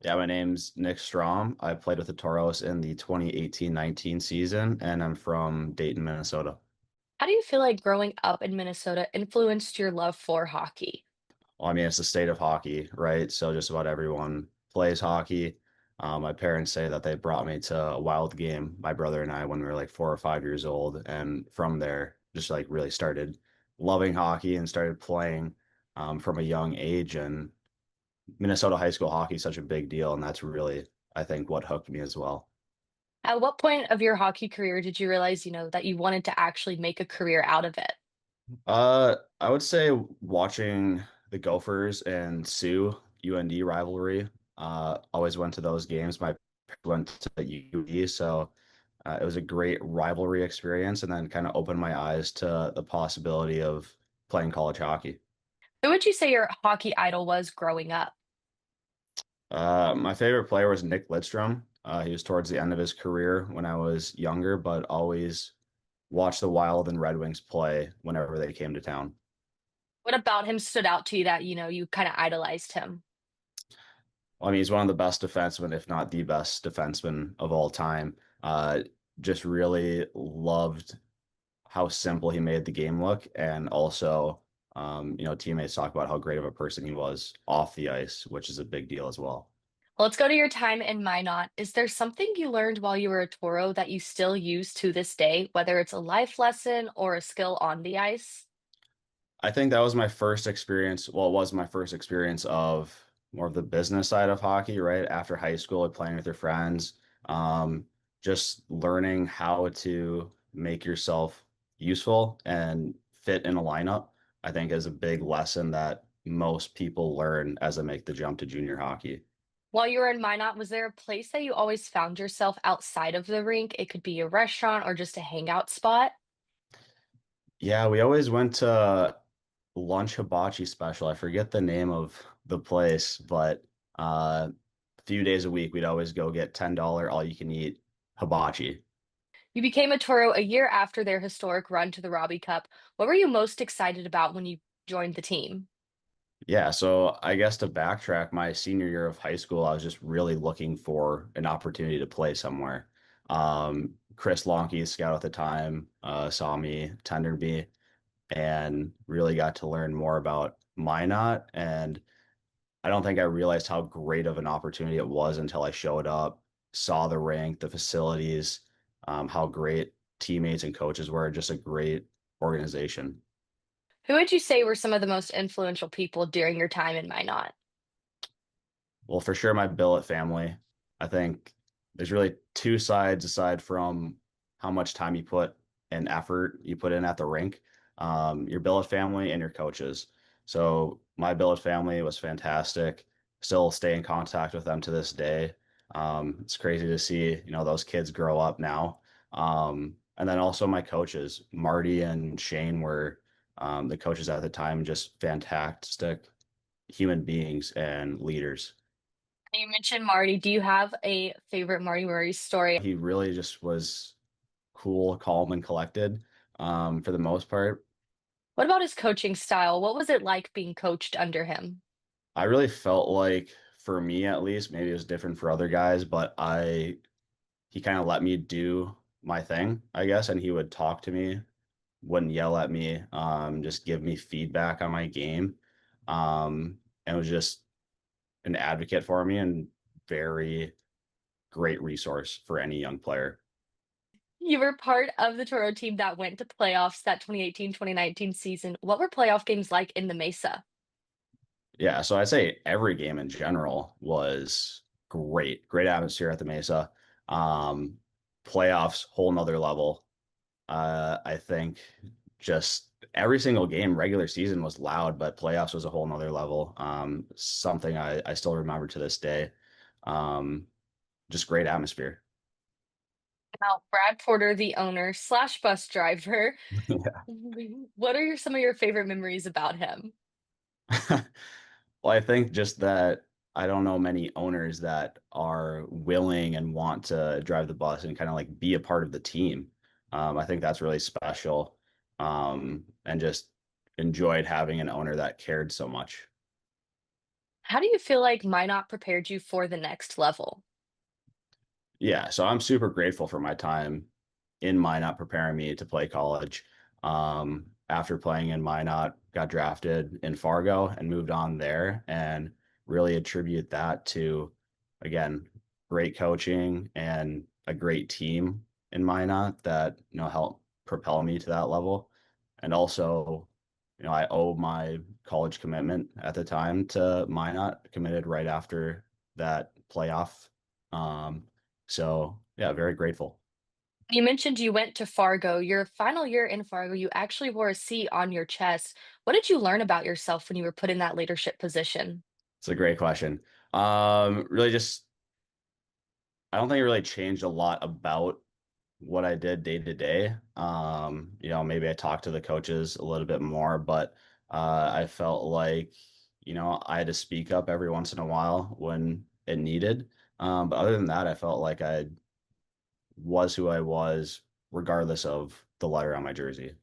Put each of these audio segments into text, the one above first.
Yeah, my name's Nick Strom. I played with the Tauros in the 2018-19 season, and I'm from Dayton, Minnesota. How do you feel like growing up in Minnesota influenced your love for hockey? Well, I mean, it's the state of hockey, right? So just about everyone plays hockey. My parents say that they brought me to a wild game, my brother and I, when we were like 4 or 5 years old. And from there, just like really started loving hockey and started playing from a young age. And Minnesota high school hockey is such a big deal. And that's really, I think, what hooked me as well. At what point of your hockey career did you realize, that you wanted to actually make a career out of it? I would say watching the Gophers and Sioux UND rivalry. Always went to those games. My parents went to UD, so it was a great rivalry experience, and then kind of opened my eyes to the possibility of playing college hockey. Who would you say your hockey idol was growing up? My favorite player was Nick Lidstrom. He was towards the end of his career when I was younger, but always watched the Wild and Red Wings play whenever they came to town. What about him stood out to you that, you kind of idolized him? I mean, he's one of the best defensemen, if not the best defenseman of all time. Just really loved how simple he made the game look, and also, teammates talk about how great of a person he was off the ice, which is a big deal as well. Well, let's go to your time in Minot. Is there something you learned while you were a Toro that you still use to this day, whether it's a life lesson or a skill on the ice? I think that was my first experience. Well, it was my first experience of more of the business side of hockey, right? After high school, like playing with your friends, um, just learning how to make yourself useful and fit in a lineup, I think is a big lesson that most people learn as they make the jump to junior hockey. While you were in Minot, was there a place that you always found yourself outside of the rink? It could be a restaurant or just a hangout spot. Yeah, we always went to lunch hibachi special. I forget the name of the place, but a few days a week we'd always go get $10 all you can eat hibachi. You became a Toro a year after their historic run to the Robbie Cup. What were you most excited about when you joined the team? Yeah, so I guess to backtrack, my senior year of high school, I was just really looking for an opportunity to play somewhere. Chris Lonke, scout at the time, saw me, tendered me, and really got to learn more about Minot. And I don't think I realized how great of an opportunity it was until I showed up, saw the rink, the facilities, how great teammates and coaches were, just a great organization. Who would you say were some of the most influential people during your time in Minot? Well, for sure, my billet family. I think there's really two sides aside from how much time you put and effort you put in at the rink, your billet family and your coaches. So my billet family was fantastic. Still stay in contact with them to this day. It's crazy to see, those kids grow up now. And then also my coaches, Marty and Shane were the coaches at the time, just fantastic human beings and leaders. You mentioned Marty. Do you have a favorite Marty Murray story? He really just was cool, calm, and collected for the most part. What about his coaching style? What was it like being coached under him? I really felt like, for me at least, maybe it was different for other guys, but he kind of let me do my thing, I guess, and he would talk to me, wouldn't yell at me, just give me feedback on my game, and was just an advocate for me and very great resource for any young player. You were part of the Toro team that went to playoffs that 2018-2019 season. What were playoff games like in the Mesa? Yeah, so I'd say every game in general was great. Great atmosphere at the Mesa. Um, Playoffs, whole nother level. I think just every single game, regular season was loud, but playoffs was a whole nother level. Something I still remember to this day. Um, just great atmosphere. Now, Brad Porter, the owner slash bus driver, what are some of your favorite memories about him? Well, I think just that I don't know many owners that are willing and want to drive the bus and kind of like be a part of the team. I think that's really special. And just enjoyed having an owner that cared so much. How do you feel like Minot prepared you for the next level? Yeah, so I'm super grateful for my time in Minot preparing me to play college. After playing in Minot, got drafted in Fargo and moved on there, and really attribute that to, again, great coaching and a great team in Minot that, helped propel me to that level. And also, I owe my college commitment at the time to Minot, committed right after that playoff. Um, so yeah, very grateful. You mentioned you went to Fargo. Your final year in Fargo, you actually wore a C on your chest. What did you learn about yourself when you were put in that leadership position? It's a great question. Really just I don't think it really changed a lot about what I did day to day. Maybe I talked to the coaches a little bit more, but I felt like, I had to speak up every once in a while when it needed. But other than that, I felt like I was who I was, regardless of the letter on my jersey.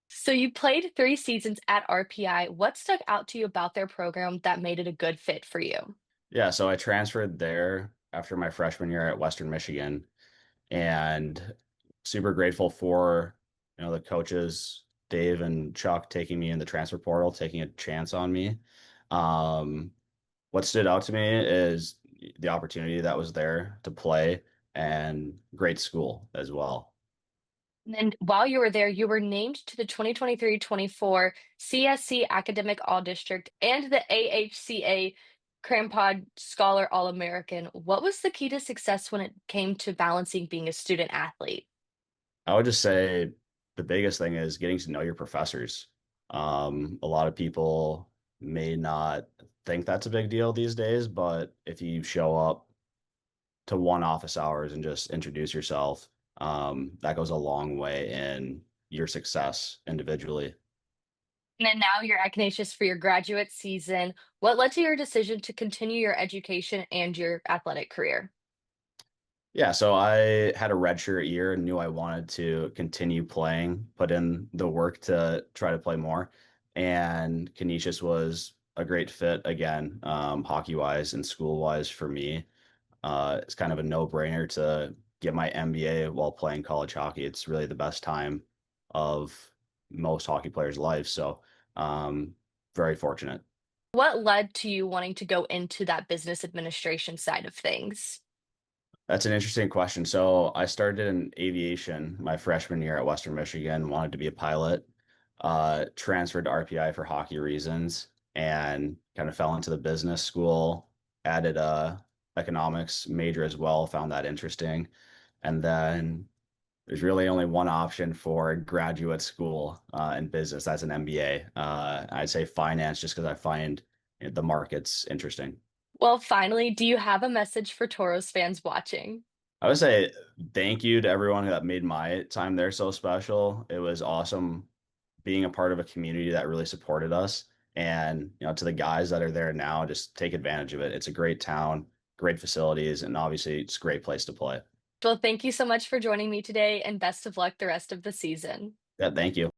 So you played 3 seasons at RPI. What stuck out to you about their program that made it a good fit for you? Yeah, so I transferred there after my freshman year at Western Michigan, and super grateful for, the coaches, Dave and Chuck, taking me in the transfer portal, taking a chance on me. Um, what stood out to me is the opportunity that was there to play and great school as well. And then while you were there, you were named to the 2023-24 CSC Academic All District and the AHCA Crampod Scholar All American. What was the key to success when it came to balancing being a student athlete? I would just say the biggest thing is getting to know your professors. A lot of people may not think that's a big deal these days, but if you show up to one office hours and just introduce yourself, that goes a long way in your success individually. And then now you're at Canisius for your graduate season. What led to your decision to continue your education and your athletic career? Yeah, so I had a redshirt year and knew I wanted to continue playing, put in the work to try to play more. And Canisius was a great fit again, hockey wise and school wise for me. It's kind of a no-brainer to get my MBA while playing college hockey. It's really the best time of most hockey players' lives. So, very fortunate. What led to you wanting to go into that business administration side of things? That's an interesting question. So, I started in aviation my freshman year at Western Michigan, wanted to be a pilot, transferred to RPI for hockey reasons, and kind of fell into the business school, added a economics major as well, found that interesting. And then there's really only one option for graduate school in business. That's an MBA. I'd say finance just because I find the markets interesting. Well, finally, do you have a message for Toros fans watching? I would say thank you to everyone that made my time there so special. It was awesome being a part of a community that really supported us. And, to the guys that are there now, just take advantage of it. It's a great town, great facilities, and obviously it's a great place to play. Well, thank you so much for joining me today and best of luck the rest of the season. Yeah, thank you.